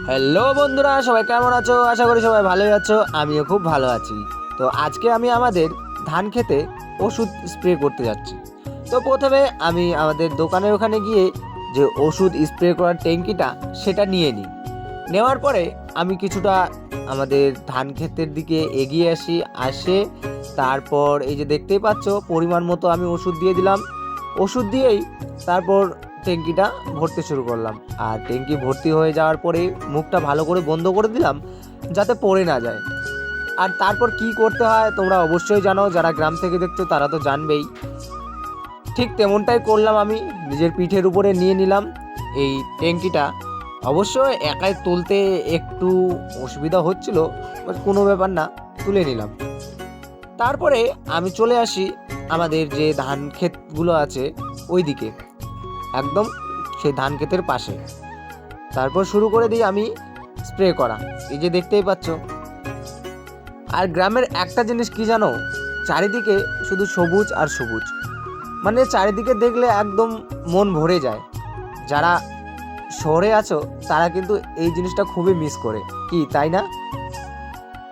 Hello বন্ধুরা, সবাই কেমন আছো? আশা করি সবাই ভালোই আছো। আমিও খুব ভালো আছি। তো আজকে আমি আমাদের ধান খেতে ওষুধ স্প্রে করতে যাচ্ছি। তো প্রথমে আমি আমাদের দোকানের ওখানে গিয়ে যে ওষুধ স্প্রে করার ট্যাঙ্কিটা সেটা নিয়ে নিই। নেওয়ার পরে আমি কিছুটা আমাদের ধান ক্ষেতের দিকে এগিয়ে আসে তারপর এই যে দেখতেই পাচ্ছ পরিমাণ মতো আমি ওষুধ দিয়ে দিলাম। ওষুধ দিয়েই তারপর ট্যাঙ্কিটা ভরতে শুরু করলাম। আর ট্যাঙ্কি ভর্তি হয়ে যাওয়ার পরে মুখটা ভালো করে বন্ধ করে দিলাম যাতে পড়ে না যায়। আর তারপর কি করতে হয় তোমরা অবশ্যই জানো, যারা গ্রাম থেকে দেখছো তারা তো জানবেই। ঠিক তেমনটাই করলাম, আমি নিজের পিঠের উপরে নিয়ে নিলাম এই ট্যাঙ্কিটা। অবশ্য একাই তুলতে একটু অসুবিধা হচ্ছিল, বাট কোনো ব্যাপার না, তুলে নিলাম। তারপরে আমি চলে আসি আমাদের যে ধান ক্ষেতগুলো আছে ওই দিকে, একদম সেই ধান ক্ষেতের পাশে। তারপর শুরু করে দিই আমি স্প্রে করা, এই যে দেখতেই পাচ্ছ। আর গ্রামের একটা জিনিস কি জানো, চারিদিকে শুধু সবুজ আর সবুজ, মানে চারিদিকে দেখলে একদম মন ভরে যায়। যারা শহরে আছো তারা কিন্তু এই জিনিসটা খুবই মিস করে, কি তাই না?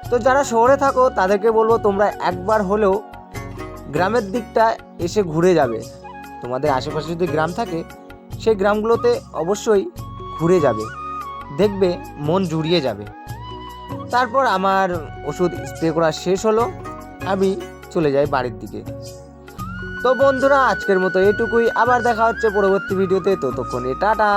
তো যারা শহরে থাকো তাদেরকে বলবো তোমরা একবার হলেও গ্রামের দিকটা এসে ঘুরে যাবে। তোমাদের আশেপাশে যদি গ্রাম থাকে সেই গ্রামগুলোতে অবশ্যই ঘুরে যাবে, দেখবে মন জুড়িয়ে যাবে। তারপর আমার ওষুধ স্প্রে করা শেষ হলো, আমি চলে যাই বাড়ির দিকে। তো বন্ধুরা, আজকের মতো এটুকুই। আবার দেখা হচ্ছে পরবর্তী ভিডিওতে, ততক্ষণে টাটা।